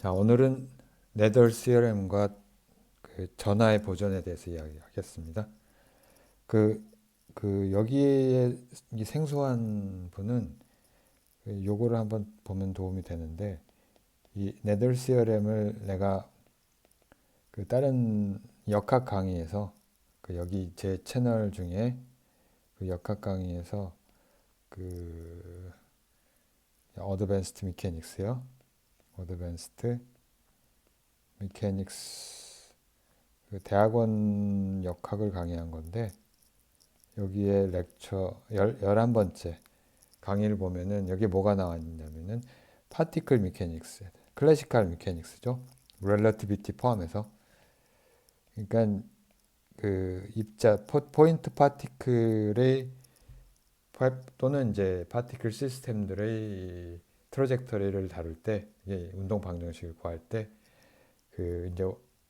자, 오늘은 네덜 CRM과 그 전화의 보존에 대해서 이야기하겠습니다. 그, 여기에 이 생소한 분은 요거를 한번 보면 도움이 되는데, 이 네덜 CRM을 내가 그 다른 역학 강의에서 여기 제 채널 중에 그 역학 강의에서 그 어드밴스드 미케닉스요. 어드밴스드 미케닉스 그 대학원 역학을 강의한 건데 여기에 렉처 11번째 강의를 보면은 여기 뭐가 나왔냐면은 파티클 미케닉스, 클래시컬 미케닉스죠. 렐러티비티 포함해서. 그러니까 그 입자 포인트 파티클의 또는 이제 파티클 시스템들의 트로젝터리를 다룰 때 운동 방정식을 구할 때 그 이제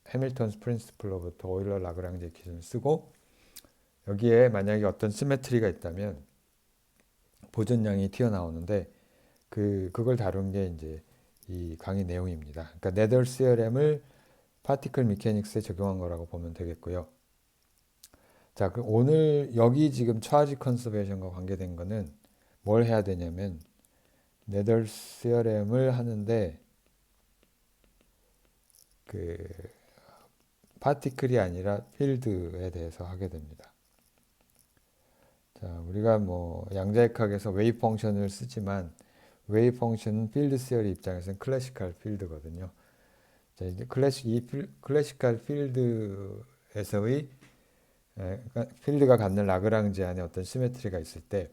해밀턴스 프린시플로부터 오일러 라그랑제 기준을 쓰고 여기에 만약에 어떤 시메트리가 있다면 보존량이 튀어나오는데 그걸 다룬 게 이제 이 강의 내용입니다. 그러니까 네덜 CRM을 파티클 미케닉스에 적용한 거라고 보면 되겠고요. 자, 그럼 오늘 여기 지금 차지 컨서베이션과 관계된 거는 뭘 해야 되냐면 네덜 CRM을 하는데 그 파티클이 아니라 필드에 대해서 하게 됩니다. 자, 우리가 뭐 양자역학에서 웨이브 펑션을 쓰지만 웨이브 펑션은 필드 시어리 입장에서는 클래시컬 필드거든요. 자, 이제 클래시컬 필드에서의 그러니까 필드가 갖는 라그랑제 안에 어떤 시메트리가 있을 때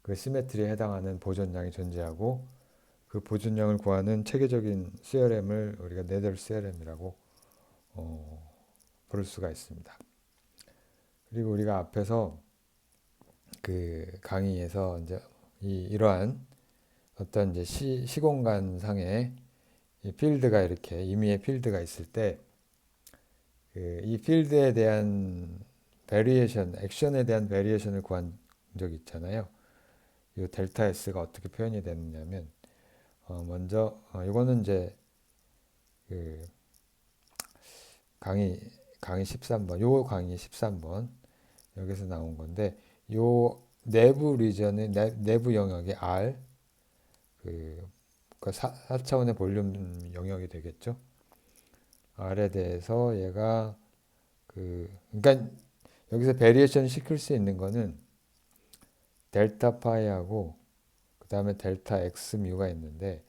그 시메트리에 해당하는 보존량이 존재하고 그 보존량을 구하는 체계적인 CRM을 우리가 네덜 CRM이라고 부를 수가 있습니다. 그리고 우리가 앞에서 그 강의에서 이제 이러한 어떤 이제 시공간 상에 이 필드가 이렇게 임의의 필드가 있을 때 이 필드에 대한 베리에이션, 액션에 대한 베리에이션을 구한 적이 있잖아요. 이 델타 S가 어떻게 표현이 되느냐면 먼저 이거는 이제 그 강의 13번, 요 강의 13번 여기서 나온 건데 요 내부 리전의 내부 영역의 R 그 4차원의 볼륨 영역이 되겠죠. R에 대해서 얘가 그러니까 여기서 베리에이션 시킬 수 있는 거는 델타 파이하고 그 다음에 델타 X 뮤가 있는데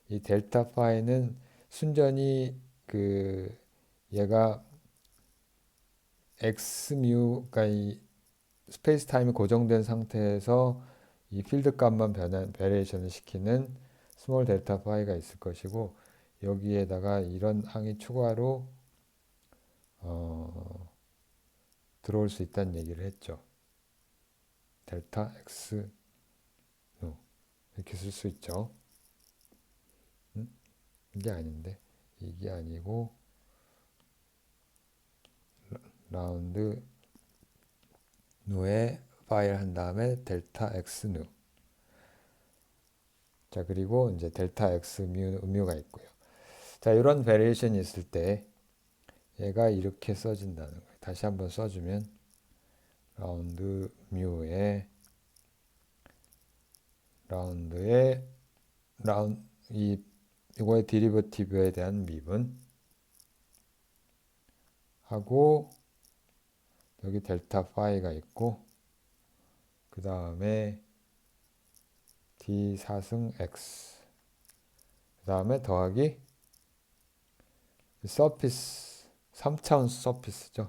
이 델타 파이는 순전히 그 얘가 X 뮤가 이 스페이스 타임이 고정된 상태에서 이 필드 값만 베리에이션을 시키는 스몰 델타 파이가 있을 것이고 여기에다가 이런 항이 추가로 들어올 수 있다는 얘기를 했죠. 델타 X 노 이렇게 쓸 수 있죠. 이게 아닌데 이게 아니고 라운드 누에 파일 한 다음에 델타 X 누. 자, 그리고 이제 델타 X 뮤가 있고요. 자, 이런 베리에이션이 있을 때 얘가 이렇게 써진다는 거예요. 다시 한번 써주면 라운드 뮤에 라운드의 이거의 디리버티브에 대한 미분 하고 여기 델타 파이가 있고 그 다음에 d 4승 x 그 다음에 더하기 서피스 3차원 서피스죠.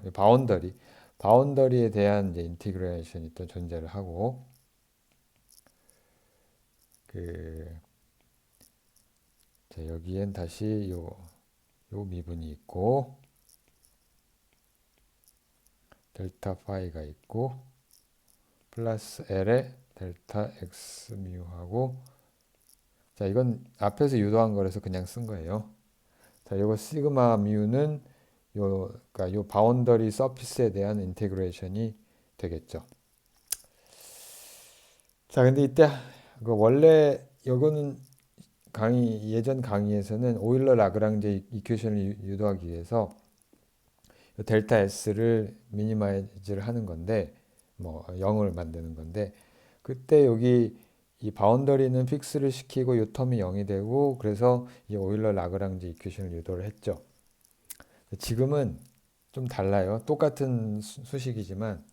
바운더리에 대한 이제 인티그레이션이 또 존재를 하고 자, 여기엔 다시 요 미분이 있고 델타 파이가 있고 플러스 L에 델타 X 뮤하고 자, 이건 앞에서 유도한 거라서 그냥 쓴 거예요. 자, 요거 시그마 뮤는 그러니까 요 바운더리 서피스에 대한 인테그레이션이 되겠죠. 자, 근데 이때 원래 요거는 예전 강의에서는 오일러 라그랑제 이퀘이션을 유도하기 위해서 델타 S를 미니마이즈를 하는 건데, 뭐 0을 만드는 건데, 그때 여기 이 바운더리는 픽스를 시키고 요 텀이 0이 되고, 그래서 이 오일러 라그랑제 이퀘이션을 유도를 했죠. 지금은 좀 달라요. 똑같은 수식이지만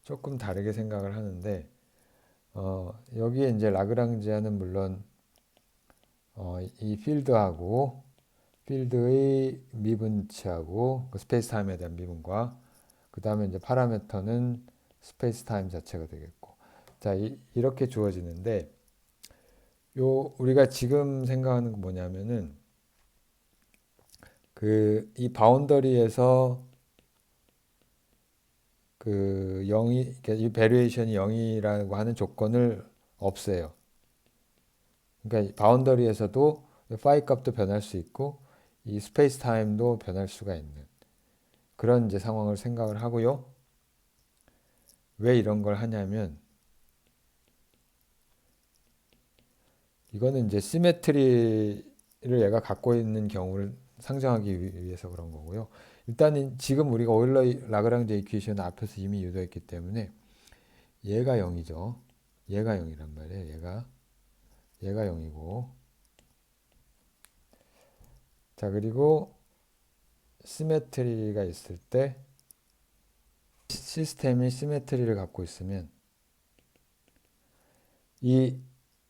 조금 다르게 생각을 하는데, 여기에 이제 라그랑지아는 물론 이 필드의 미분치하고 그 스페이스 타임에 대한 미분과 그 다음에 이제 파라미터는 스페이스 타임 자체가 되겠고, 자, 이렇게 주어지는데, 우리가 지금 생각하는 건 뭐냐면은 이 바운더리에서 그 0이, 그러니까 이 베리에이션이 0이라고 하는 조건을 없애요. 그러니까 바운더리에서도 파이 값도 변할 수 있고 이 스페이스 타임도 변할 수가 있는 그런 이제 상황을 생각을 하고요. 왜 이런 걸 하냐면 이거는 이제 시메트리를 얘가 갖고 있는 경우를 상정하기 위해서 그런 거고요. 일단은 지금 우리가 오일러 라그랑제 이퀘이션 앞에서 이미 유도했기 때문에 얘가 0이죠. 얘가 0이란 말이에요. 얘가 0이고, 자, 그리고 시메트리가 있을 때 시스템이 시메트리를 갖고 있으면 이,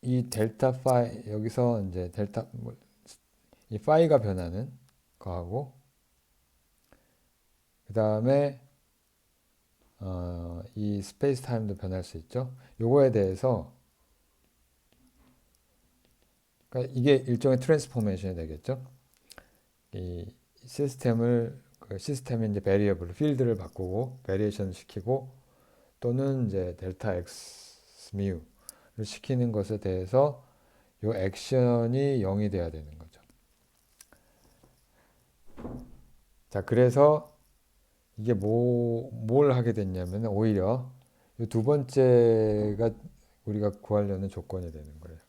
이 델타 파이, 여기서 이제 이 파이가 변하는 거하고, 그 다음에, 이 스페이스 타임도 변할 수 있죠. 요거에 대해서, 그러니까 이게 일종의 트랜스포메이션이 되겠죠. 이 시스템의 이제 베리어블, 필드를 바꾸고, 베리에이션 시키고, 또는 이제 델타 X 뮤를 시키는 것에 대해서 요 액션이 0이 돼야 되는 거죠. 자, 그래서 이게 뭘 하게 됐냐면 오히려 이 두 번째가 우리가 구하려는 조건이 되는 거예요.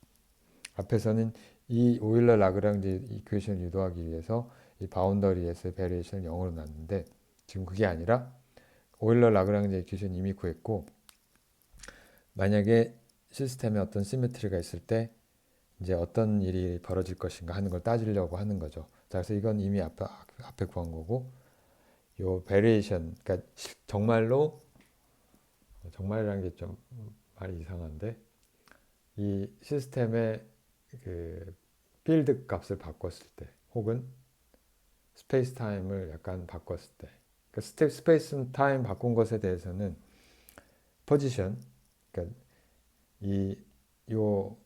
앞에서는 이 오일러 라그랑지 이퀘이션을 유도하기 위해서 이 바운더리에서의 베리에이션을 0으로 놨는데 지금 그게 아니라 오일러 라그랑지 이퀘이션 이미 구했고 만약에 시스템에 어떤 시메트리가 있을 때 이제 어떤 일이 벌어질 것인가 하는 걸 따지려고 하는 거죠. 자, 그래서 이건 이미 앞에 구한 거고 요 베리에이션, 그러니까 정말이라는 게 좀 말이 이상한데 이 시스템의 그 필드 값을 바꿨을 때 혹은 스페이스 타임을 약간 바꿨을 때 그러니까 스페이스 타임 바꾼 것에 대해서는 포지션, 그러니까 요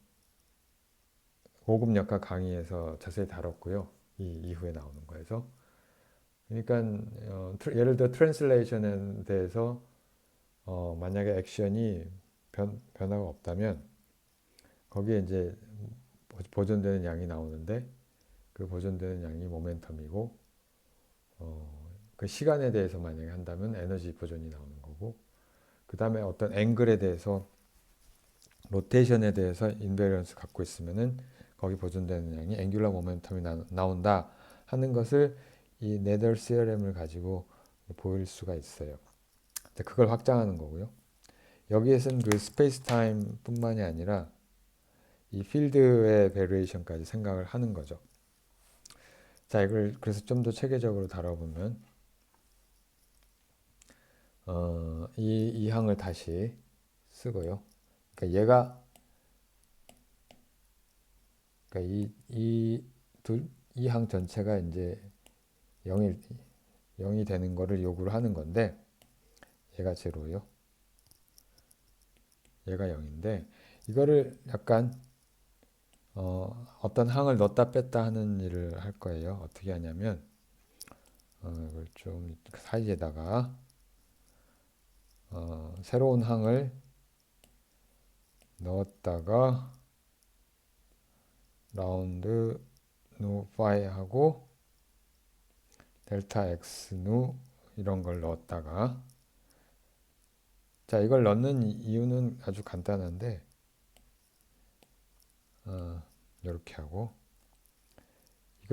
고급 역학 강의에서 자세히 다뤘고요. 이 이후에 나오는 거에서 그러니까 예를 들어 트랜슬레이션에 대해서 만약에 액션이 변화가 없다면 거기에 이제 보존되는 양이 나오는데 그 보존되는 양이 모멘텀이고 그 시간에 대해서 만약에 한다면 에너지 보존이 나오는 거고 그 다음에 어떤 앵글에 대해서 로테이션에 대해서 인베리언스 갖고 있으면은 거기 보존되는 양이 앵귤러 모멘텀이 나온다 하는 것을 이 네덜 시어렘을 가지고 보일 수가 있어요. 그걸 확장하는 거고요. 여기에서는 그 스페이스 타임 뿐만이 아니라 이 필드의 베리에이션까지 생각을 하는 거죠. 자, 이걸 그래서 좀 더 체계적으로 다뤄보면 이 항을 다시 쓰고요. 그러니까 그러니까 이 항 전체가 이제 0이 되는 거를 요구를 하는 건데 얘가 제로요. 얘가 0인데 이거를 약간 어떤 항을 넣었다 뺐다 하는 일을 할 거예요. 어떻게 하냐면 이걸 좀 사이에다가 새로운 항을 넣었다가 라운드 누 파이 하고 델타 x 누 이런 걸 넣었다가 자 이걸 넣는 이유는 아주 간단한데 이렇게 하고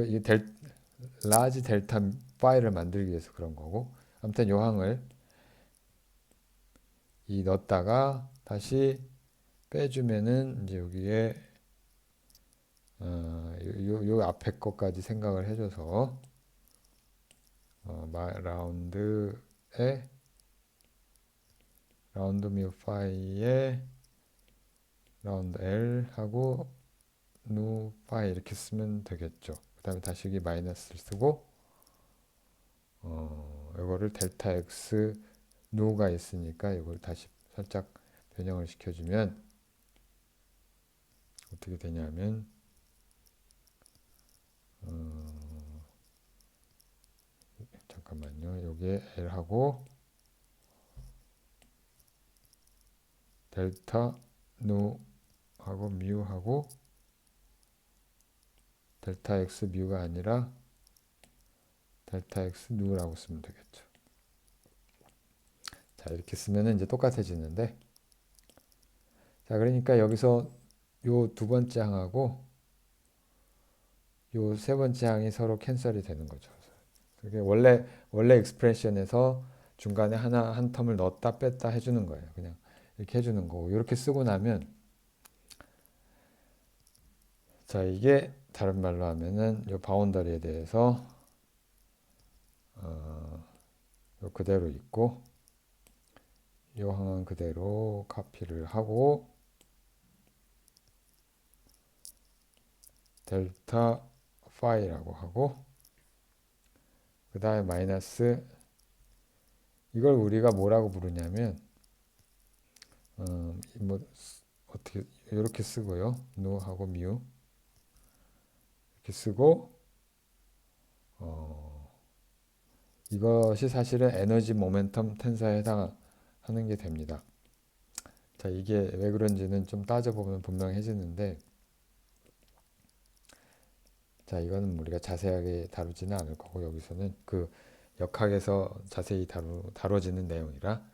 이게 라지 델타 파이를 만들기 위해서 그런 거고, 아무튼 요 항을 넣었다가 다시 빼주면은 이제 여기에 요 앞에 것까지 생각을 해줘서 라운드에 라운드 뮤 파이에 라운드 L 하고 누 파이 이렇게 쓰면 되겠죠. 그 다음에 다시 여기 마이너스를 쓰고 이거를 델타 X 누가 있으니까 이걸 다시 살짝 변형을 시켜주면 어떻게 되냐면 잠깐만요. 여기에 L하고 델타 누하고 뮤하고 델타 X 뮤가 아니라 델타 X 누라고 쓰면 되겠죠. 자, 이렇게 쓰면은 이제 똑같아지는데, 자, 그러니까 여기서 요 두 번째 항하고 요 세 번째 항이 서로 캔슬이 되는 거죠. 그게 원래 익스프레션에서 중간에 한 텀을 넣었다 뺐다 해주는 거예요. 그냥 이렇게 해주는 거고, 이렇게 쓰고 나면, 자, 이게 다른 말로 하면은 요 바운더리에 대해서 요 그대로 있고, 요 항은 그대로 카피를 하고 델타 파이라고 하고, 그 다음에 마이너스, 이걸 우리가 뭐라고 부르냐면 뭐 어떻게 이렇게 쓰고요. 노하고 뮤 이렇게 쓰고 이것이 사실은 에너지 모멘텀 텐사에 해당하는 게 됩니다. 자, 이게 왜 그런지는 좀 따져보면 분명해지는데, 자, 이거는 우리가 자세하게 다루지는 않을 거고, 여기서는 그 역학에서 자세히 다뤄지는 내용이라.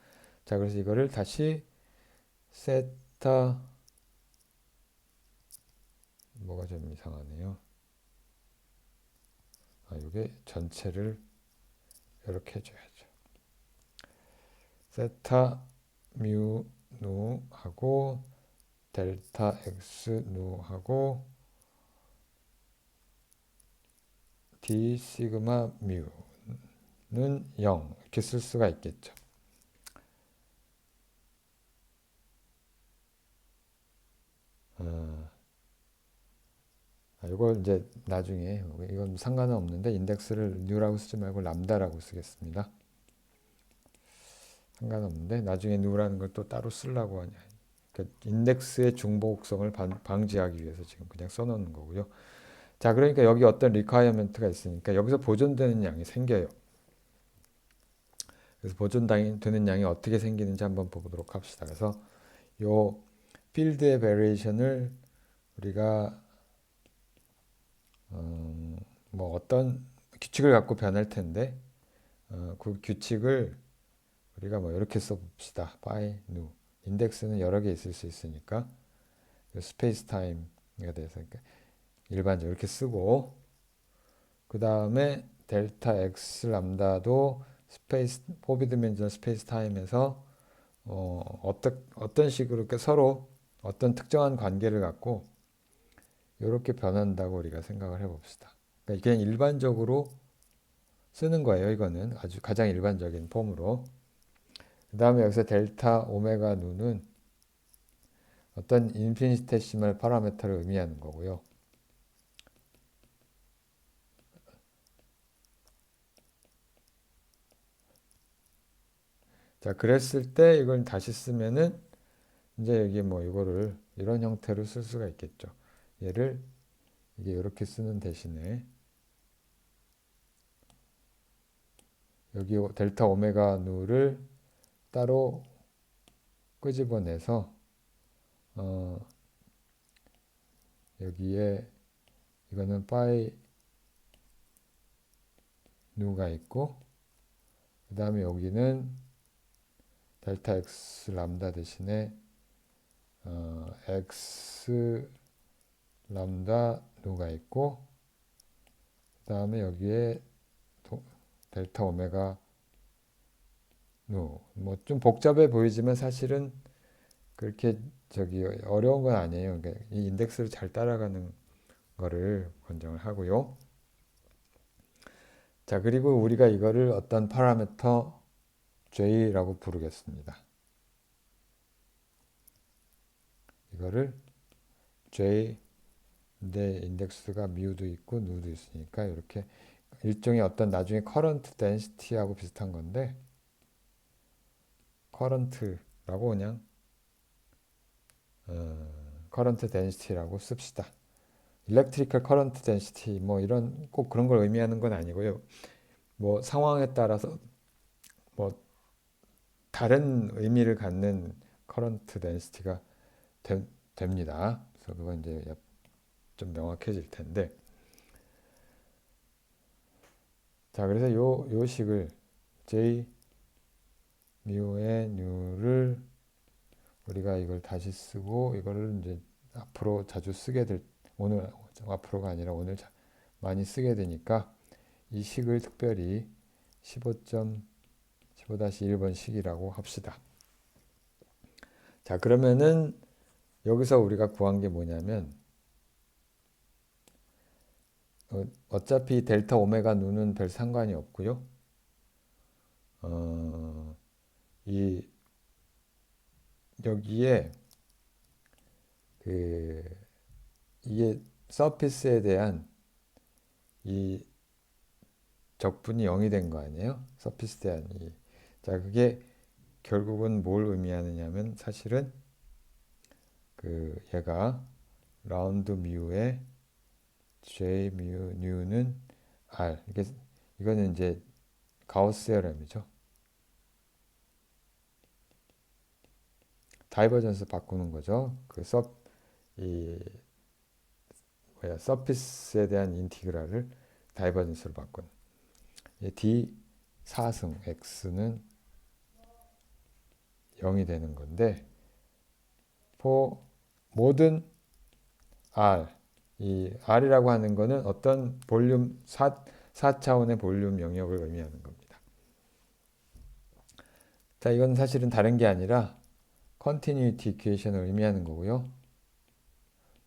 자, 그래서 이거를 다시 세타, 뭐가 좀 이상하네요. 이게 전체를 이렇게 해줘야죠. 세타 뮤 누 하고 델타 x 누 하고 d 시그마 뮤는 0 이렇게 쓸 수가 있겠죠. 이걸 이제 나중에 이건 상관은 없는데 인덱스를 뉴라고 쓰지 말고 람다라고 쓰겠습니다. 상관없는데 나중에 뉴라는 걸 또 따로 쓰려고 하냐. 그러니까 인덱스의 중복성을 방지하기 위해서 지금 그냥 써놓는 거고요. 자, 그러니까 여기 어떤 리퀘어먼트가 있으니까 여기서 보존되는 양이 생겨요. 그래서 보존되는 양이 어떻게 생기는지 한번 보도록 합시다. 그래서 요 필드의 베리에이션을 우리가 뭐 어떤 규칙을 갖고 변할 텐데 그 규칙을 우리가 뭐 이렇게 써봅시다. by new 인덱스는 여러 개 있을 수 있으니까 스페이스 타임에 대해서 일반적으로 이렇게 쓰고, 그 다음에 델타 x 람다도 스페이스 포비드 디멘전 스페이스 타임에서 어떤 식으로 서로 어떤 특정한 관계를 갖고 이렇게 변한다고 우리가 생각을 해봅시다. 그러니까 그냥 일반적으로 쓰는 거예요. 이거는 아주 가장 일반적인 폼으로. 그 다음에 여기서 델타 오메가 누는 어떤 인피니테시멀 파라미터를 의미하는 거고요. 자, 그랬을 때 이걸 다시 쓰면은 이제 여기 뭐 이거를 이런 형태로 쓸 수가 있겠죠. 얘를 이게 이렇게 쓰는 대신에 여기 델타 오메가 누를 따로 끄집어내서 여기에 이거는 파이 누가 있고, 그 다음에 여기는 델타 x 람다 대신에 x 람다 누가 있고, 다음에 여기에 델타 오메가 누. 뭐 좀 복잡해 보이지만 사실은 그렇게 저기 어려운 건 아니에요. 그러니까 이 인덱스를 잘 따라가는 거를 권장을 하고요. 자, 그리고 우리가 이거를 어떤 파라미터 J라고 부르겠습니다. 이거를 J, 내 인덱스가 뮤도 있고 누도 있으니까 이렇게 일종의 어떤 나중에 커런트 덴시티하고 비슷한 건데 커런트라고 그냥 커런트 덴시티라고 씁시다. 일렉트리컬 커런트 덴시티 뭐 이런 꼭 그런 걸 의미하는 건 아니고요. 뭐 상황에 따라서 뭐 다른 의미를 갖는 커런트 덴시티가 됩니다. 그래서 그건 이제 좀 명확해질 텐데. 자, 그래서 요 식을 J 뮤의 뉴를 우리가 이걸 다시 쓰고 이거를 이제 앞으로 자주 쓰게 될 오늘 앞으로가 아니라 오늘 많이 쓰게 되니까 이 식을 특별히 15.15-1번 식이라고 합시다. 자, 그러면은 여기서 우리가 구한 게 뭐냐면 어차피 델타 오메가 누는 별 상관이 없고요. 이 여기에 그 이게 서피스에 대한 이 적분이 0이 된 거 아니에요? 서피스에 대한 자, 그게 결국은 뭘 의미하느냐면 사실은 그 얘가 라운드 뮤의 J 뮤 뉴는 R 이거는 이제 가우스 세어럼이죠. 다이버전스 바꾸는 거죠. 이 서피스에 대한 인티그랄을 다이버전스로 바꾼. D 4승 X는 0이 되는 건데 for 모든 R 이 R이라고 하는 거는 어떤 볼륨 4차원의 볼륨 영역을 의미하는 겁니다. 자, 이건 사실은 다른 게 아니라 컨티뉴이티 이퀘이션을 의미하는 거고요.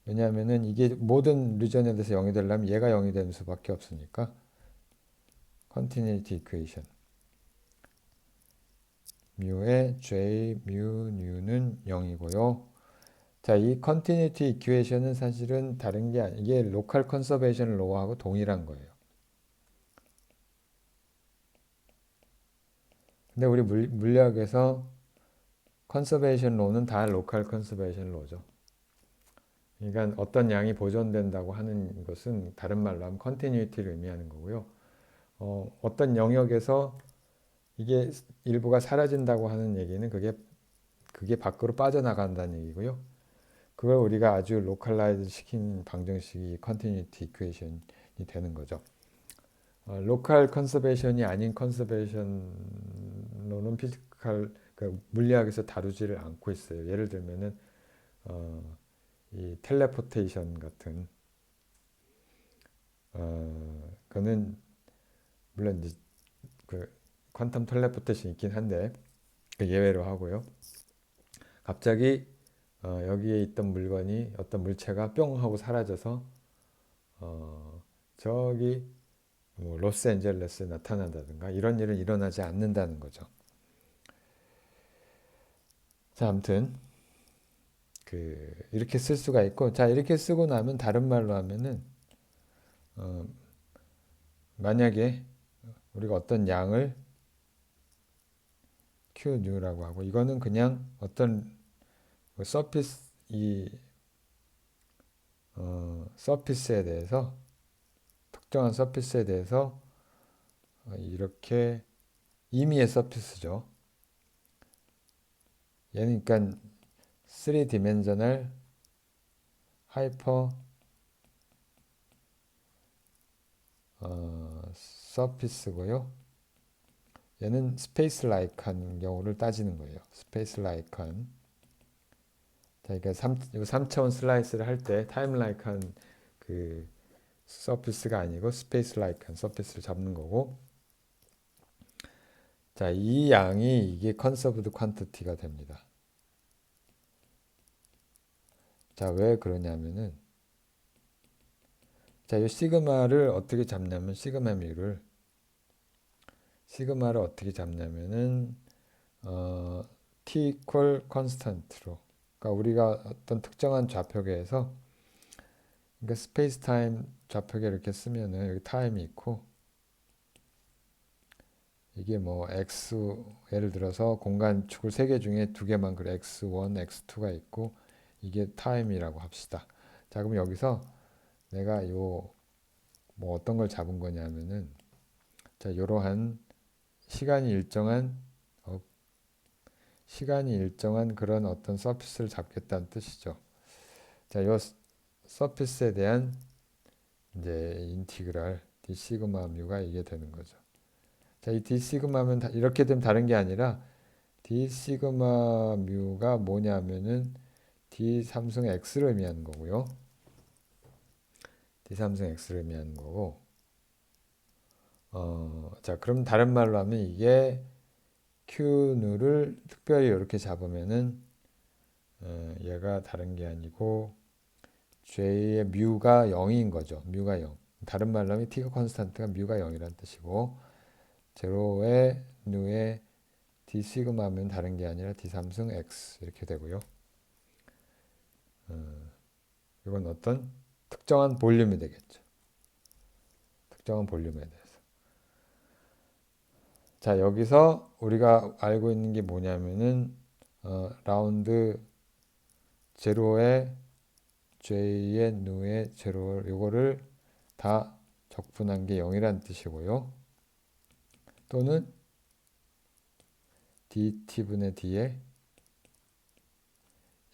왜냐하면은 이게 모든 리전에 대해서 0이 되려면 얘가 0이 되는 수밖에 없으니까 컨티뉴이티 이퀘이션 뮤의 J 뮤 뉴는 0이고요. 자, 이 컨티뉴이티 이퀘이션은 사실은 다른 게 이게 로컬 컨서베이션 로우하고 동일한 거예요. 근데 우리 물리학에서 컨서베이션 로는 다 로컬 컨서베이션 로죠. 그러니까 어떤 양이 보존된다고 하는 것은 다른 말로 하면 컨티뉴이티를 의미하는 거고요. 어떤 영역에서 이게 일부가 사라진다고 하는 얘기는 그게 밖으로 빠져나간다는 얘기고요. 그걸 우리가 아주 로컬라이즈 시킨 방정식이 컨티뉴이티 이퀘이션이 되는 거죠. 로컬 컨서베이션이 아닌 컨서베이션로는 피지컬 그 물리학에서 다루지를 않고 있어요. 예를 들면은 이 텔레포테이션 같은 그는 물론 이제 그 퀀텀 텔레포테이션 있긴 한데 그 예외로 하고요. 갑자기 여기에 있던 물건이 어떤 물체가 뿅 하고 사라져서 저기 뭐 로스앤젤레스에 나타난다든가 이런 일은 일어나지 않는다는 거죠. 자, 아무튼 이렇게 쓸 수가 있고, 자, 이렇게 쓰고 나면 다른 말로 하면은 만약에 우리가 어떤 양을 Q 뉴라고 하고 이거는 그냥 어떤 서피스 서피스에 대해서 특정한 서피스에 대해서 이렇게 임의의 서피스죠. 얘는 그러니까 3디멘셔널 하이퍼 서피스고요. 얘는 스페이스 라이크한 경우를 따지는 거예요. 스페이스 라이크한. 자, 그러니까 3차원 슬라이스를 할 때 타임 라이크한 그 서피스가 아니고 스페이스 라이크한 서피스를 잡는 거고, 자, 이 양이 이게 컨서브드 퀀티티가 됩니다. 자, 왜 그러냐면은, 자, 이 시그마를 어떻게 잡냐면, 시그마를 어떻게 잡냐면은, t equal constant로, 그러니까 우리가 어떤 특정한 좌표계에서, 그러니까 스페이스 타임 좌표계 이렇게 쓰면은 여기 타임이 있고, 이게 뭐 x, 예를 들어서 공간축을 3개 중에 2개만 그래, x1, x2가 있고, 이게 타임이라고 합시다. 자, 그럼 여기서 내가 요 뭐 어떤 걸 잡은 거냐면은, 자, 이러한 시간이 일정한 어, 시간이 일정한 그런 어떤 서피스를 잡겠다는 뜻이죠. 자, 요 서피스에 대한 이제 인티그랄 d 시그마 뮤가 이게 되는 거죠. 자, 이 d 시그마면 이렇게 되면 다른 게 아니라 d 시그마 뮤가 뭐냐면은 d 삼승 x를 의미하는 거고요. d 삼승 x를 의미하는 거고. 자, 그럼 다른 말로 하면 이게 Q누를 특별히 이렇게 잡으면은 얘가 다른 게 아니고 J의 뮤가 0인 거죠. 뮤가 0. 다른 말로 하면 T가 컨스탄트가 뮤가 0이라는 뜻이고 제로의 누의 D 시그마면 다른 게 아니라 D 삼승 X 이렇게 되고요. 이건 어떤 특정한 볼륨이 되겠죠. 특정한 볼륨에 대해서. 자, 여기서 우리가 알고 있는 게 뭐냐면은 라운드 제로의 J의 누의 제로 요거를 다 적분한 게 0이라는 뜻이고요. 또는 dt분의 d의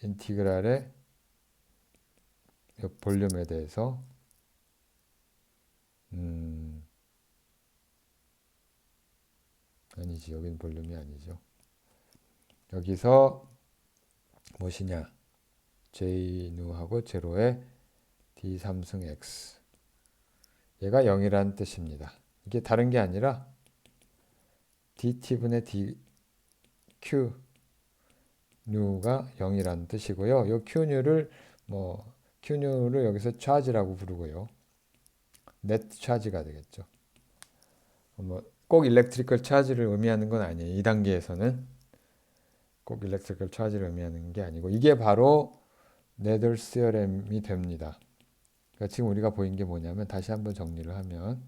인티그랄의 볼륨에 대해서 아니지, 여긴 볼륨이 아니죠. 여기서 무엇이냐, J누하고 제로의 D 삼승 X 얘가 0이라는 뜻입니다. 이게 다른 게 아니라 dt분의 dq 뉴가 0이라는 뜻이고요. 이 q뉴를 q뉴를 여기서 차지라고 부르고요. net 차지가 되겠죠. 꼭 일렉트리컬 차지를 의미하는 건 아니에요. 2단계에서는 꼭 일렉트리컬 차지를 의미하는 게 아니고 이게 바로 네덜 시어렘이 됩니다. 그러니까 지금 우리가 보인 게 뭐냐면 다시 한번 정리를 하면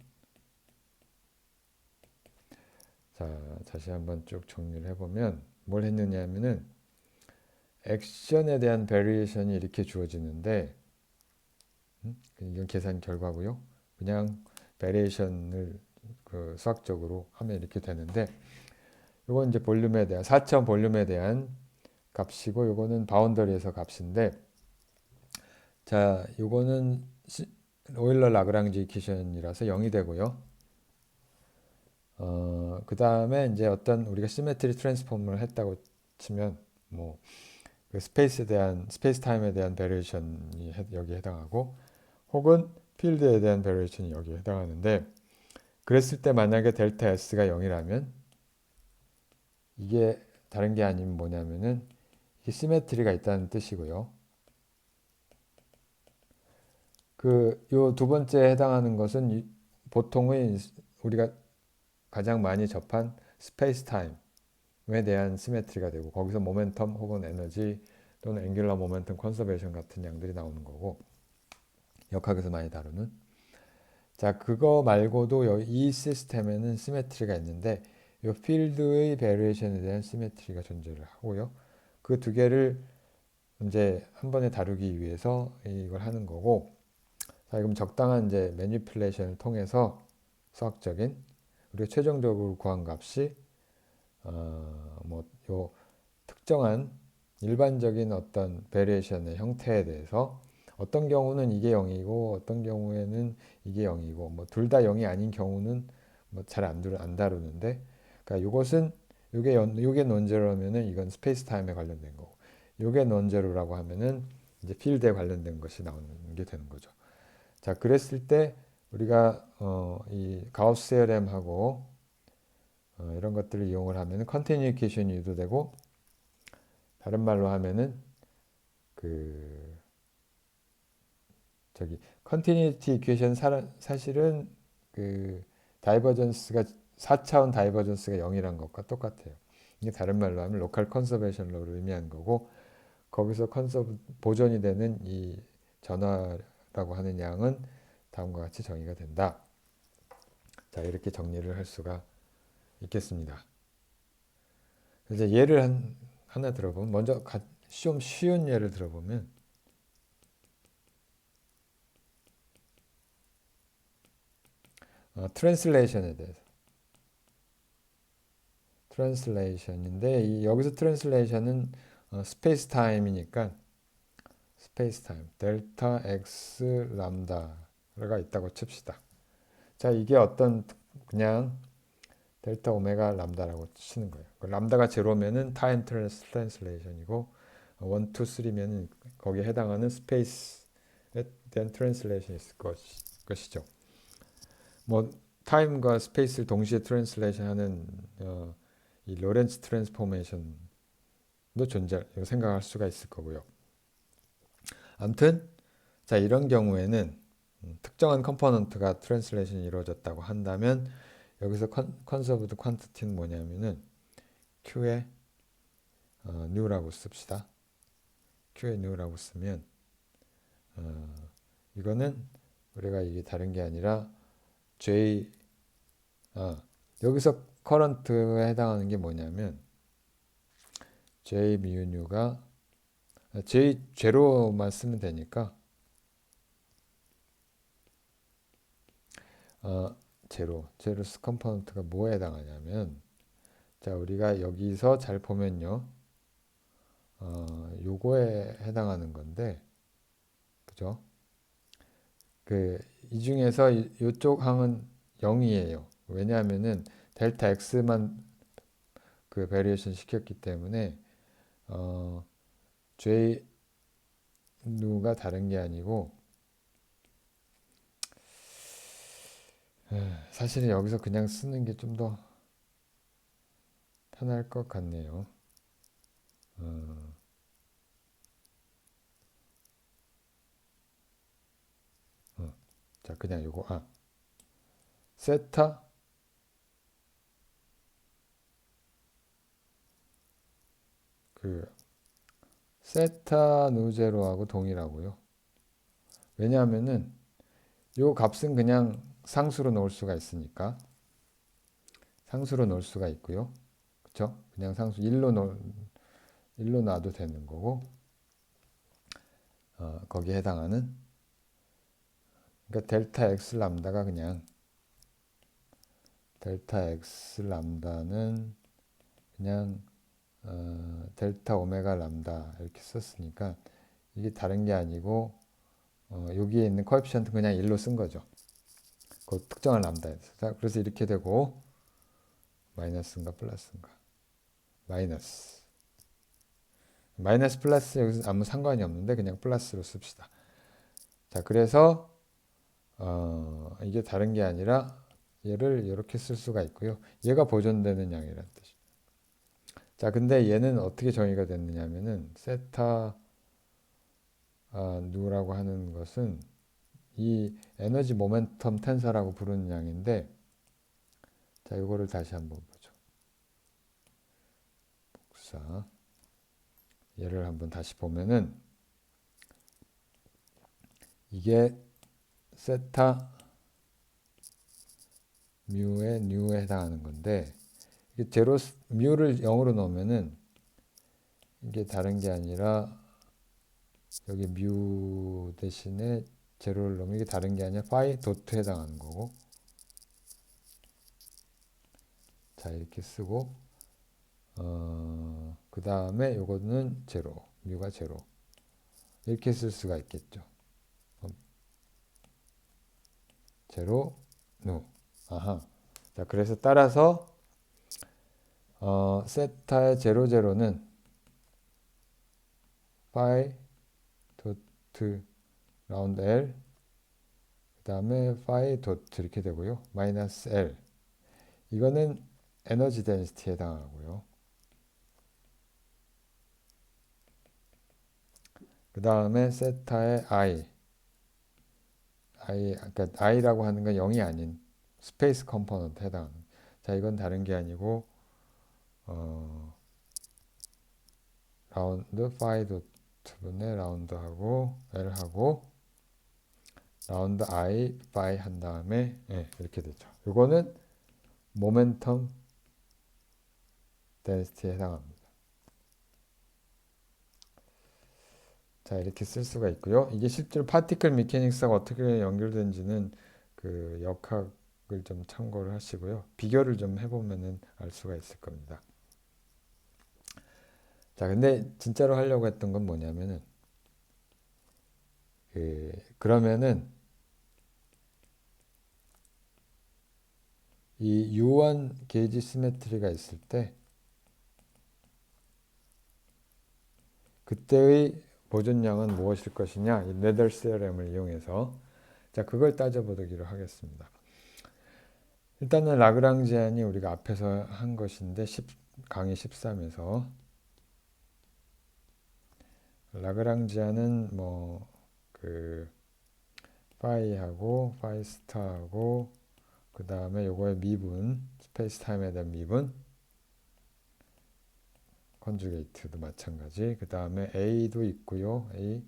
자, 다시 한번 쭉 정리를 해보면 뭘 했느냐면은 액션에 대한 베리에이션이 이렇게 주어지는데 이건 계산 결과고요. 그냥 베리에이션을 그 수학적으로 하면 이렇게 되는데 이건 이제 볼륨에 대한 4차 볼륨에 대한 값이고 요거는 바운더리에서 값인데 자, 요거는 오일러 라그랑지 이퀴션이라서 0이 되고요. 그 다음에 이제 어떤 우리가 시메트리 트랜스폼을 했다고 치면 그 스페이스 타임에 대한 베리에이션이 여기에 해당하고 혹은 필드에 대한 베리에이션이 여기에 해당하는데 그랬을 때 만약에 델타 S가 0이라면 이게 다른 게 아니면 뭐냐면은 이게 시메트리가 있다는 뜻이고요. 요 두 번째에 해당하는 것은 보통의 우리가 가장 많이 접한 스페이스 타임에 대한 시메트리가 되고 거기서 모멘텀 혹은 에너지 또는 앵귤러 모멘텀 컨서베이션 같은 양들이 나오는 거고 역학에서 많이 다루는 자 그거 말고도 이 시스템에는 시메트리가 있는데 이 필드의 베리에이션에 대한 시메트리가 존재를 하고요. 그 두 개를 이제 한 번에 다루기 위해서 이걸 하는 거고 자 그럼 적당한 이제 매니플레이션을 통해서 수학적인 우리가 최종적으로 구한 값이 요 특정한 일반적인 어떤 베리에이션의 형태에 대해서 어떤 경우는 이게 0이고 어떤 경우에는 이게 0이고 뭐 둘 다 0이 아닌 경우는 뭐 잘 안 다루는데 그러니까 이것은 요게 논제로면은 이건 스페이스 타임에 관련된 거고 요게 논제로라고 하면은 이제 필드에 관련된 것이 나오는 게 되는 거죠. 자, 그랬을 때 우리가 이 가우스 세어렘하고 이런 것들을 이용을 하면 컨티뉴 이퀘이션이 유도되고, 다른 말로 하면은 그 저기 컨티뉴티 이퀘이션 사실은 그 다이버전스가 4차원 다이버전스가 0이란 것과 똑같아요. 이게 다른 말로 하면 로컬 컨서베이션 로를 의미하는 거고, 거기서 보존이 되는 이 전화라고 하는 양은 다음과 같이 정의가 된다. 자, 이렇게 정리를 할 수가 있겠습니다. 이제 예를 하나 들어보면, 먼저 좀 쉬운 예를 들어보면, 트랜슬레이션에 대해서. 트랜슬레이션인데, 여기서 트랜슬레이션은 스페이스 타임이니까, 스페이스 타임 델타 x 람다가 있다고 칩시다. 자, 이게 그냥 델타 오메가 람다라고 치는 거예요. 람다가 제로면은 타임 트랜슬레이션이고, 1, 2, 3면은 거기에 해당하는 스페이스에 대한 트랜슬레이션이 있을 것이죠. 뭐 타임과 스페이스를 동시에 트랜슬레이션하는 이 로렌츠 트랜스포메이션도 생각할 수가 있을 거고요. 아무튼 자, 이런 경우에는 특정한 컴포넌트가 트랜슬레이션이 이루어졌다고 한다면, 여기서 컨서브드 퀀티티는 뭐냐면은 Q의 new라고 씁시다. Q의 new라고 쓰면 이거는 우리가 이게 다른 게 아니라 J 여기서 커런트에 해당하는 게 뭐냐면 J mu new가 J 제로만 쓰면 되니까 제로스 컴포넌트가 뭐에 해당하냐면, 자, 우리가 여기서 잘 보면요, 요거에 해당하는 건데, 그죠? 이 중에서 이쪽 항은 0이에요. 왜냐하면은 델타 x만 그 베리에이션 시켰기 때문에 J 누가 다른 게 아니고, 사실은 여기서 그냥 쓰는 게 좀 더 편할 것 같네요. 자, 그냥 요거 세타 세타 누제로하고 동일하고요. 왜냐하면은 요 값은 그냥 상수로 놓을 수가 있으니까 상수로 놓을 수가 있고요. 그쵸? 그냥 상수 1로 놔도 되는 거고, 거기에 해당하는, 그러니까 델타 x 람다가 그냥 델타 x 람다는 그냥 델타 오메가 람다 이렇게 썼으니까 이게 다른 게 아니고 여기에 있는 코에피션트 그냥 1로 쓴 거죠. 그 특정한 람다에서. 그래서 이렇게 되고, 마이너스인가 플러스인가? 마이너스 플러스 여기서 아무 상관이 없는데 그냥 플러스로 씁시다. 자, 그래서 이게 다른 게 아니라 얘를 이렇게 쓸 수가 있고요. 얘가 보존되는 양이라는 뜻이죠. 자, 근데 얘는 어떻게 정의가 됐느냐면은 세타 누라고 하는 것은 이 에너지 모멘텀 텐서라고 부르는 양인데, 자, 이거를 다시 한번 보죠. 복사. 얘를 한번 다시 보면은 이게 세타 뮤의 뉴에 해당하는 건데, 이게 뮤를 0으로 넣으면은 이게 다른 게 아니라 여기 뮤 대신에 제로를 넣으면 이게 다른 게 아니라 파이 도트에 해당하는 거고, 자, 이렇게 쓰고 그 다음에 요거는 제로, 뮤가 제로 이렇게 쓸 수가 있겠죠. 제로, 누. 자, 그래서 따라서 세타의 제로 제로는 파이 도트 라운드 L 다음에 phi 도트 이렇게 되고요. 마이너스 L. 이거는 에너지 데니시티에 해당하고요. 그 다음에 세타의 그러니까 i라고 하는 건 0이 아닌 스페이스 컴포넌트 해당하는. 자, 이건 다른 게 아니고 라운드 phi 도트분의 라운드하고 L하고 라운드 I phi 한 다음에 이렇게 되죠. 이거는 모멘텀 데니시티에 해당합니다. 자, 이렇게 쓸 수가 있고요. 이게 실제로 파티클 미케닉스가 어떻게 연결되는지는 그 역학을 좀 참고를 하시고요. 비교를 좀 해보면은 알 수가 있을 겁니다. 자, 근데 진짜로 하려고 했던 건 뭐냐면은 그러면은 이 U1 게이지 시메트리가 있을 때 그때의 보존량은 무엇일 것이냐? 이 네덜 세어렘을 이용해서 자, 그걸 따져보기로 하겠습니다. 일단은 라그랑지안이 우리가 앞에서 한 것인데 강의 13에서 라그랑지안은 그 파이하고 파이 스타하고 그 다음에 요거의 미분 스페이스 타임에 대한 미분 컨주게이트도 마찬가지. 그 다음에 A도 있고요. A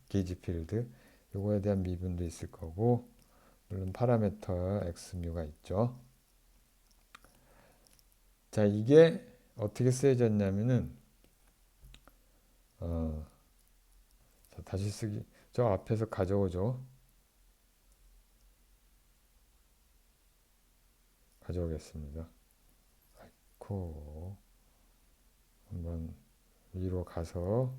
게이지 필드 요거에 대한 미분도 있을 거고 물론 파라미터 X뮤가 있죠. 자, 이게 어떻게 쓰여졌냐면은 자, 다시 쓰기 저 앞에서 가져오죠. 가져오겠습니다. 코 한번 위로 가서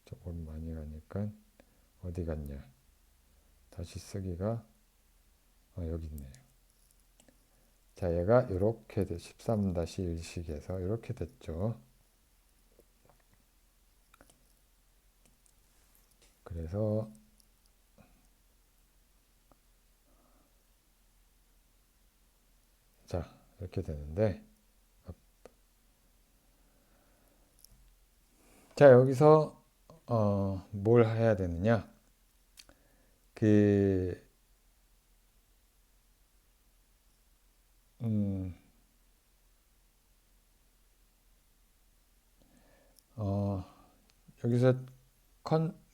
조금 많이 가니까 어디 갔냐? 다시 쓰기가 여기 있네요. 자, 얘가 이렇게 13-1식에서 이렇게 됐죠. 그래서 자, 이렇게 되는데 자, 여기서 뭘 해야 되느냐? 그 음, 여기서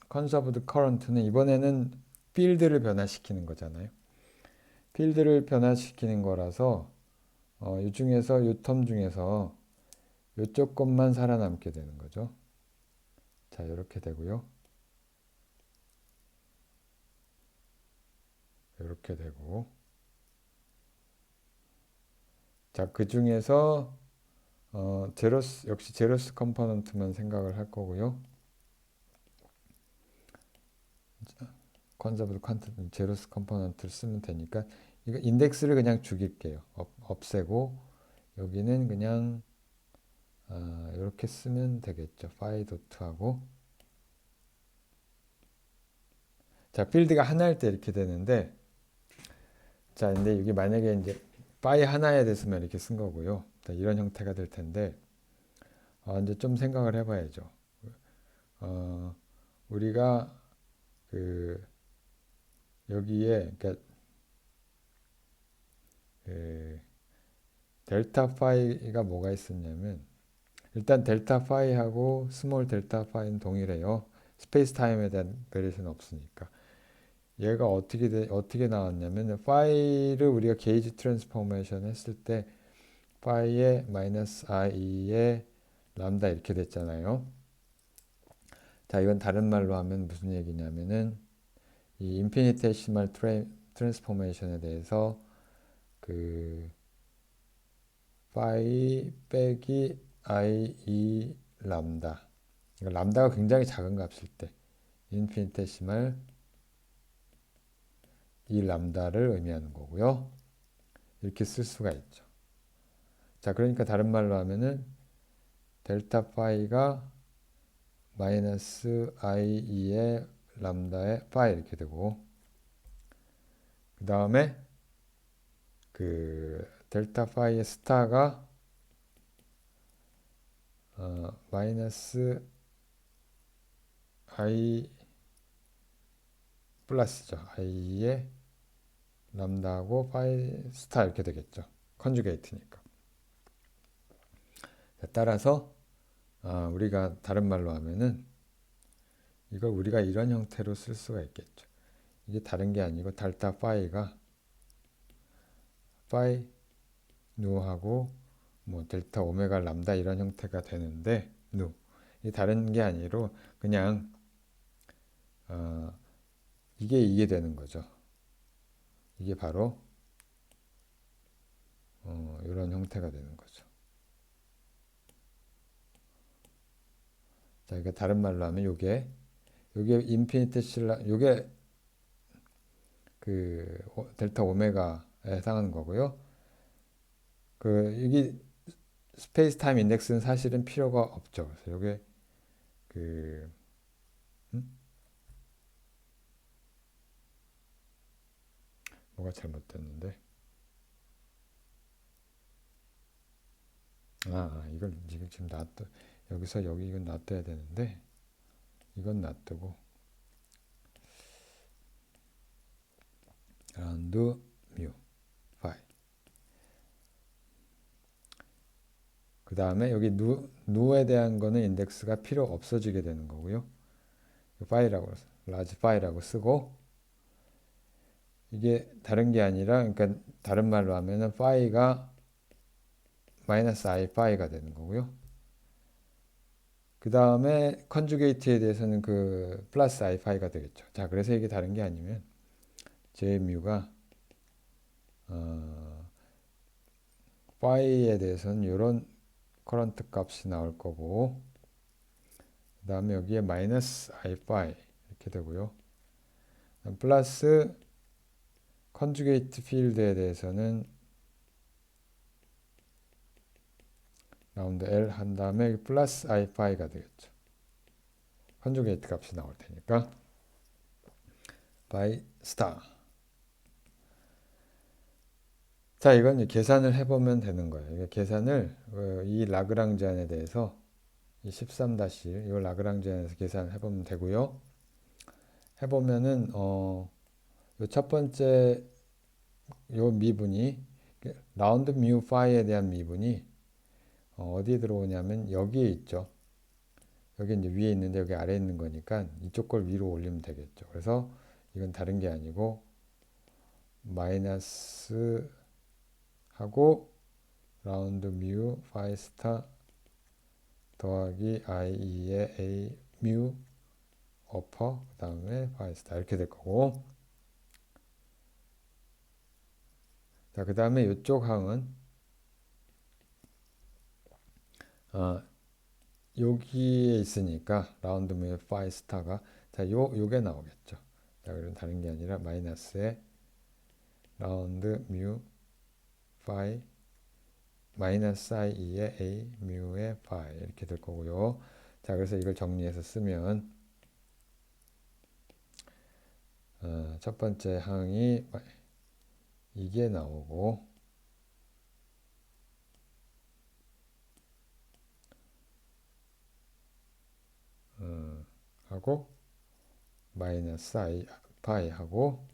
컨서브드 커런트는 이번에는 필드를 변화시키는 거잖아요. 필드를 변화시키는 거라서 이 중에서 이 텀 중에서 이쪽 것만 살아남게 되는 거죠. 자, 이렇게 되고요. 이렇게 되고 자, 그 중에서 역시 제로스 컴포넌트만 생각을 할 거고요. 컨저브드 퀀트 제로스 컴포넌트를 쓰면 되니까 이거 인덱스를 그냥 죽일게요. 없애고 여기는 그냥 이렇게 쓰면 되겠죠. 파이 도트하고 자, 필드가 하나일 때 이렇게 되는데 자, 근데 여기 만약에 이제 파이 하나에 됐으면 이렇게 쓴 거고요. 자, 이런 형태가 될 텐데 이제 좀 생각을 해봐야죠. 우리가 그 여기에 그러니까 그 델타 파이가 뭐가 있었냐면 일단 델타 파이하고 스몰 델타 파이는 동일해요. 스페이스 타임에 대한 베리에이션 없으니까. 얘가 어떻게 나왔냐면 파이를 우리가 게이지 트랜스포메이션 했을 때 파이의 마이너스 i의 람다 이렇게 됐잖아요. 자, 이건 다른 말로 하면 무슨 얘기냐면은 이 인피니테시멀 트랜스포메이션에 대해서 그 파이 빼기 i e 람다. 그러니까 람다가 굉장히 작은 값일 때 인피니테시멀 이 람다를 의미하는 거고요. 이렇게 쓸 수가 있죠. 자, 그러니까 다른 말로 하면은 델타 파이가 마이너스 i 2의 람다의 파이 이렇게 되고 그 다음에 그 델타 파이의 스타가 마이너스 i 플러스죠. i의 람다하고 파이 스타 이렇게 되겠죠. 컨주게이트니까. 따라서 우리가 다른 말로 하면은 이걸 우리가 이런 형태로 쓸 수가 있겠죠. 이게 다른 게 아니고 델타 파이가 파이 누하고 뭐 델타 오메가 람다 이런 형태가 되는데 누 이게 다른 게 아니로 그냥 이게 되는 거죠. 이게 바로 이런 형태가 되는 거죠. 자, 이게 다른 말로 하면 요게 인피니트 실라 요게 그 델타 오메가에 해당하는 거고요. 그 이게 스페이스 타임 인덱스는 사실은 필요가 없죠. 그래서 요게 그 뭐가 잘못됐는데 이걸 지금 놔둬 여기서 여기 이건 놔둬야 되는데 이건 놔두고 라운드 뮤 파이 그 다음에 여기 누에 대한 거는 인덱스가 필요 없어지게 되는 거고요. 파이라고 라지 파이라고 쓰고 이게 다른 게 아니라 그러니까 다른 말로 하면은 파이가 마이너스 i 파이가 되는 거고요. 그 다음에 컨주게이트에 대해서는 그 플러스 i 파이가 되겠죠. 자, 그래서 이게 다른 게 아니면 j 뮤가 파이에 대해서는 이런 커런트 값이 나올 거고 그 다음에 여기에 마이너스 i 파이 이렇게 되고요. 플러스 컨주게이트 필드에 대해서는 라운드 L 한 다음에 플러스 i 파이가 되겠죠. 컨주게이트 값이 나올 테니까 by star. 자, 이건 계산을 해보면 되는 거예요. 계산을 이 라그랑지안에 대해서 이 13-1 이 라그랑지안에서 계산을 해보면 되고요. 해보면은 요 첫 번째 요 미분이 라운드 뮤 파이에 대한 미분이 어디에 들어오냐면 여기에 있죠. 여기 이제 위에 있는데 여기 아래에 있는 거니까 이쪽 걸 위로 올리면 되겠죠. 그래서 이건 다른 게 아니고 마이너스 하고 라운드 뮤 파이 스타 더하기 i의 a 뮤 어퍼 그 다음에 파이 스타 이렇게 될 거고 자, 그 다음에 이쪽 항은 여기에 있으니까 라운드 뮤 파이 스타가 자, 요게 나오겠죠. 자, 그럼 다른 게 아니라 마이너스에 라운드 뮤 파이 마이너스 i의 a 뮤의 파이 이렇게 될 거고요. 자, 그래서 이걸 정리해서 쓰면 첫 번째 항이 이게 나오고 하고 마이너스 i 파이 하고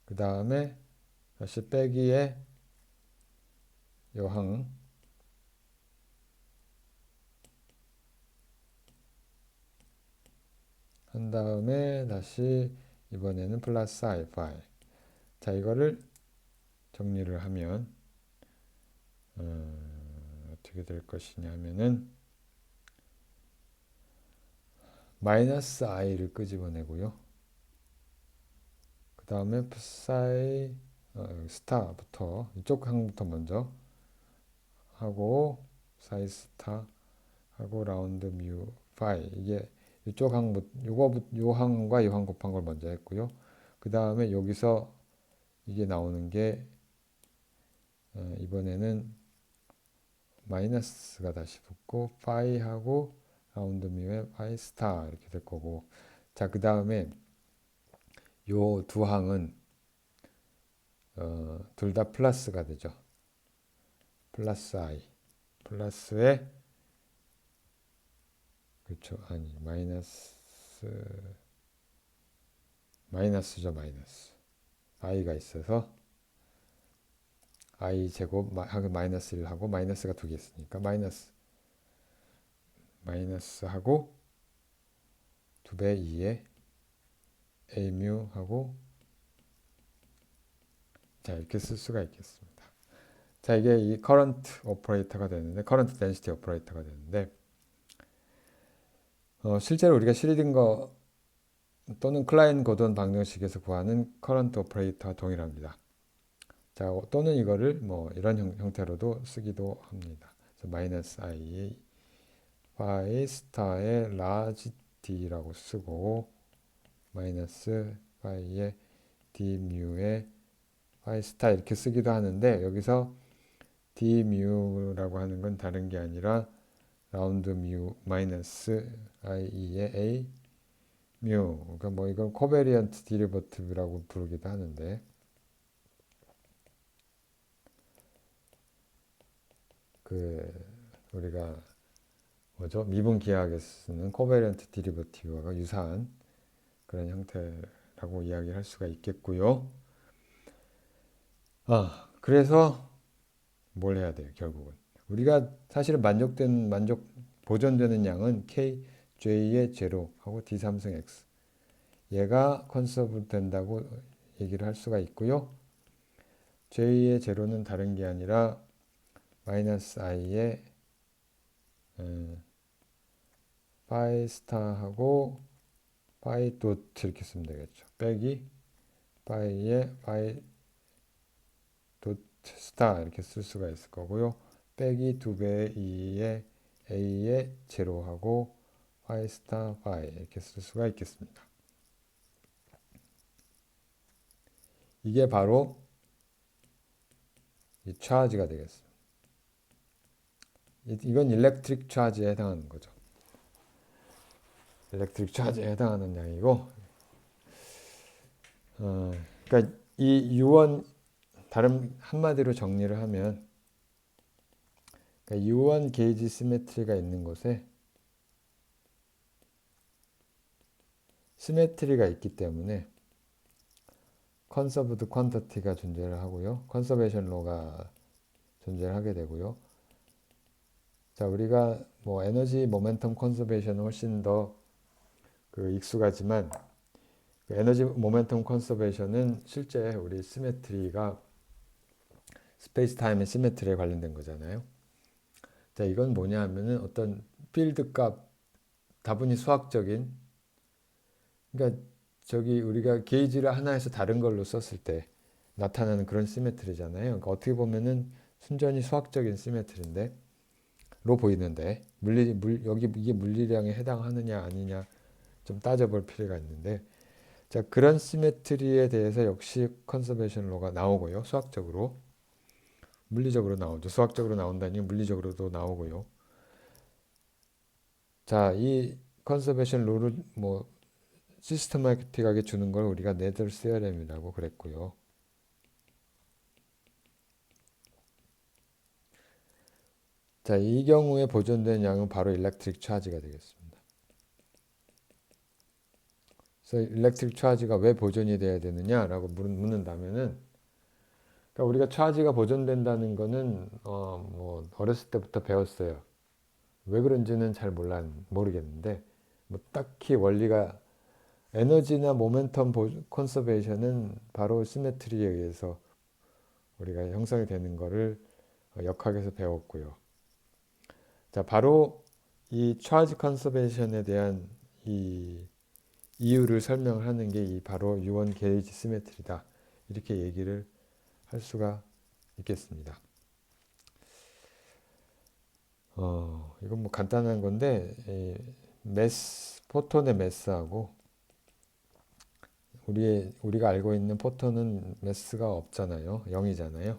그 다음에 다시 빼기에 요항 한 다음에 다시 이번에는 플러스 i 파이 자 이거를 정리를 하면 어떻게 될 것이냐 하면은 마이너스 i를 끄집어내고요. 그 다음에 사이 스타부터 이쪽 항부터 먼저 하고 사이 스타 하고 라운드 뮤 파이 이게 이쪽 항 요 항과 요 항 곱한 걸 먼저 했고요. 그 다음에 여기서 이게 나오는 게 이번에는 마이너스가 다시 붙고 파이하고 라운드 뮤의 파이 스타 이렇게 될 거고 자 그 다음에 요 두 항은 둘 다 플러스가 되죠. 플러스 i 플러스에 그렇죠. 아니 마이너스죠. 마이너스 i가 있어서 i 제곱 하고 마이너스 1 하고 마이너스가 두 개 있으니까 마이너스 하고 2배 2에 a 뮤 하고 자 이렇게 쓸 수가 있겠습니다. 자 이게 이 current 오퍼레이터가 되는데 current density 오퍼레이터가 되는데 실제로 우리가 슈리딩거 또는 클라인 고던 방정식에서 구하는 current 오퍼레이터와 동일합니다. 자 또는 이거를 뭐 이런 형태로도 쓰기도 합니다. 마이너스 i 파이 스타의 라지 d라고 쓰고 마이너스 파이의 d 뮤의 파이 스타 이렇게 쓰기도 하는데 여기서 d 뮤라고 하는 건 다른 게 아니라 라운드 뮤 마이너스 i의 a 뮤 그러니까 뭐 이건 코베리언트 디리버티브라고 부르기도 하는데 그 우리가 뭐죠? 미분 기하학에서 쓰는 코베리언트 디리버티브와 유사한 그런 형태라고 이야기를 할 수가 있겠고요. 그래서 뭘 해야 돼요, 결국은. 우리가 사실은 보존되는 양은 K, J의 제로하고 D 삼승 X. 얘가 컨서브 된다고 얘기를 할 수가 있고요. J의 제로는 다른 게 아니라 마이너스 I의 파이 스타하고 파이 도트 이렇게 쓰면 되겠죠. 빼기 파이의 파이 도트 스타 이렇게 쓸 수가 있을 거고요. 빼기 2배의 2의 a의 제로하고 파이 스타 파이 이렇게 쓸 수가 있겠습니다. 이게 바로 이 차지가 되겠습니다. 이건 일렉트릭 차지에 해당하는 거죠. 일렉트릭 차지에 해당하는 양이고 그러니까 이 유원 다른 한마디로 정리를 하면 그러니까 유원 게이지 시메트리가 있는 곳에 시메트리가 있기 때문에 컨서브드 퀀터티가 존재를 하고요. 컨서베이션 로가 존재를 하게 되고요. 자, 우리가 뭐 에너지 모멘텀 컨서베이션은 훨씬 더 익숙하지만 그 에너지 모멘텀 컨서베이션은 실제 우리 시메트리가 스페이스 타임의 시메트리에 관련된 거잖아요. 자, 이건 뭐냐 하면은 어떤 필드 값 다분히 수학적인 그러니까 저기 우리가 게이지를 하나에서 다른 걸로 썼을 때 나타나는 그런 시메트리잖아요. 그러니까 어떻게 보면은 순전히 수학적인 시메트리인데 로 보이는데 여기 이게 물리량에 해당하느냐 아니냐 좀 따져볼 필요가 있는데 자 그런 시메트리에 대해서 역시 컨서베이션 로가 나오고요. 수학적으로 물리적으로 나오죠. 수학적으로 나온다니 물리적으로도 나오고요. 자 이 컨서베이션 로를 뭐 시스테마틱하게 주는 걸 우리가 네덜 세어렘이라고 그랬고요. 자, 이 경우에 보존된 양은 바로 일렉트릭 차지가 되겠습니다. 그래서 일렉트릭 차지가 왜 보존이 돼야 되느냐라고 묻는다면은 그러니까 우리가 차지가 보존된다는 거는 뭐 어렸을 때부터 배웠어요. 왜 그런지는 잘 모르겠는데 뭐 딱히 원리가 에너지나 모멘텀 컨서베이션은 바로 시메트리에 의해서 우리가 형성이 되는 거를 역학에서 배웠고요. 자, 바로 이 차지 컨서베이션에 대한 이 이유를 설명을 하는 게 이 바로 유원 게이지 시메트리다. 이렇게 얘기를 할 수가 있겠습니다. 이건 뭐 간단한 건데 포톤의 매스하고 우리가 알고 있는 포톤은 매스가 없잖아요. 0이잖아요.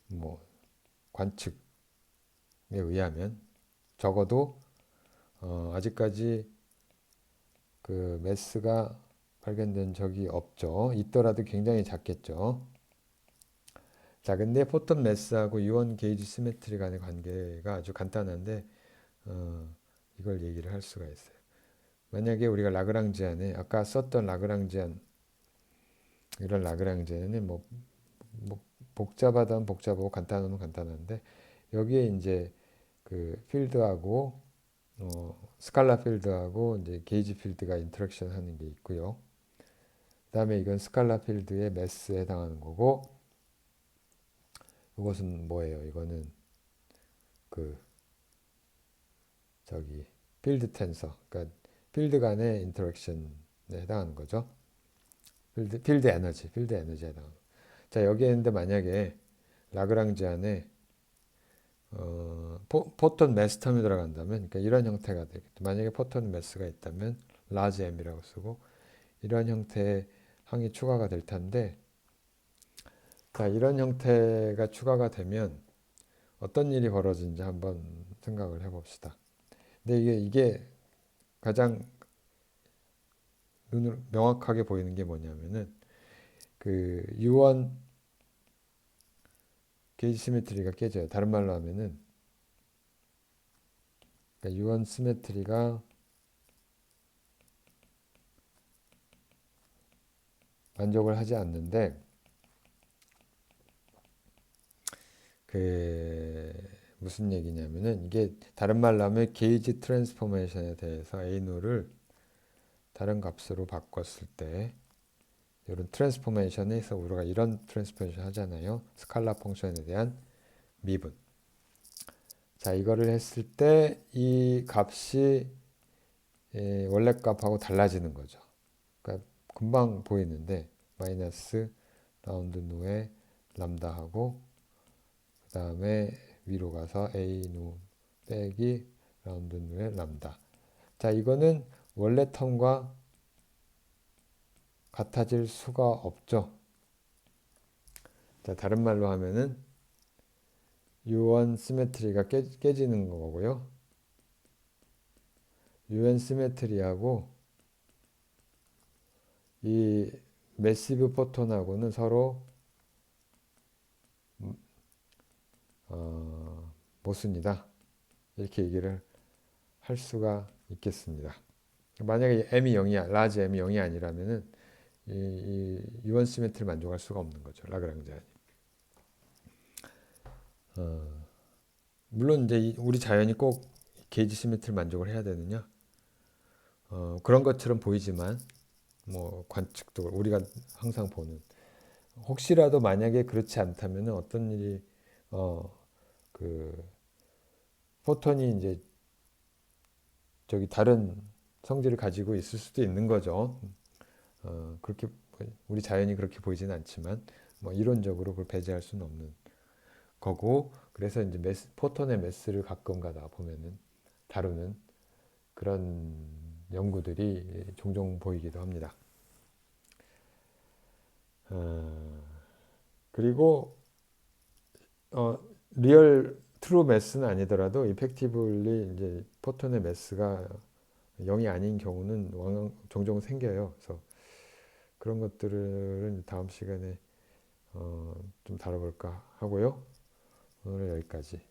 뭐 관측에 의하면 적어도 아직까지 그 매스가 발견된 적이 없죠. 있더라도 굉장히 작겠죠. 자, 근데 포톤 매스하고 이온 게이지 시메트리 간의 관계가 아주 간단한데 어, 이걸 얘기를 할 수가 있어요. 만약에 우리가 라그랑지안에 아까 썼던 라그랑지안 이런 라그랑지안은 뭐 복잡하다면 복잡하고 간단하면 간단한데 여기에 이제 그 필드하고 스칼라 필드하고 이제 게이지 필드가 인터랙션 하는 게 있고요. 그다음에 이건 스칼라 필드의 매스에 해당하는 거고 이것은 뭐예요? 이거는 그 저기 필드 텐서, 그러니까 필드 간의 인터랙션에 해당하는 거죠. 필드 에너지에 해당하는. 자, 여기에 있는데 만약에 라그랑지안에 포톤 매스 텀이 들어간다면, 그러니까 이런 형태가 되겠죠. 만약에 포톤 매스가 있다면 라지 m이라고 쓰고 이런 형태의 항이 추가가 될 텐데, 자, 이런 형태가 추가가 되면 어떤 일이 벌어지는지 한번 생각을 해봅시다. 근데 이게 가장 눈으로 명확하게 보이는 게 뭐냐면은 그 유원 게이지 시메트리가 깨져요. 다른 말로 하면은 그러니까 유원 시메트리가 만족을 하지 않는데 그 무슨 얘기냐면은 이게 다른 말로 하면 게이지 트랜스포메이션에 대해서 A노를 다른 값으로 바꿨을 때 이런 트랜스포메이션에서 우리가 이런 트랜스포메이션 하잖아요. 스칼라 펑션에 대한 미분. 자, 이거를 했을 때 이 값이 원래 값하고 달라지는 거죠. 그러니까 금방 보이는데 마이너스 라운드 노의 람다하고 그 다음에 위로 가서 A 노 빼기 라운드 노의 람다. 자, 이거는 원래 텀과 같아질 수가 없죠. 자, 다른 말로 하면은 유원 시메트리가 깨지는 거고요. 유원 시메트리하고 이 매시브 포톤하고는 서로 모순이다. 이렇게 얘기를 할 수가 있겠습니다. 만약에 m이 0이야, 라지 m이 0이 아니라면은 이 유원 시메트리를 만족할 수가 없는 거죠. 라그랑지안이. 물론 이제 우리 자연이 꼭 게이지 시메트리를 만족을 해야 되느냐? 그런 것처럼 보이지만 뭐 관측도 우리가 항상 보는 혹시라도 만약에 그렇지 않다면 어떤 일이 그 포톤이 이제 저기 다른 성질을 가지고 있을 수도 있는 거죠. 그렇게 우리 자연이 그렇게 보이지는 않지만 뭐 이론적으로 그걸 배제할 수는 없는 거고 그래서 이제 포톤의 매스를 가끔가다 보면은 다루는 그런 연구들이 종종 보이기도 합니다. 그리고 리얼 트루 매스는 아니더라도 이펙티블리 이제 포톤의 매스가 0이 아닌 경우는 종종 생겨요. 그래서 그런 것들은 다음 시간에 좀 다뤄볼까 하고요. 오늘은 여기까지.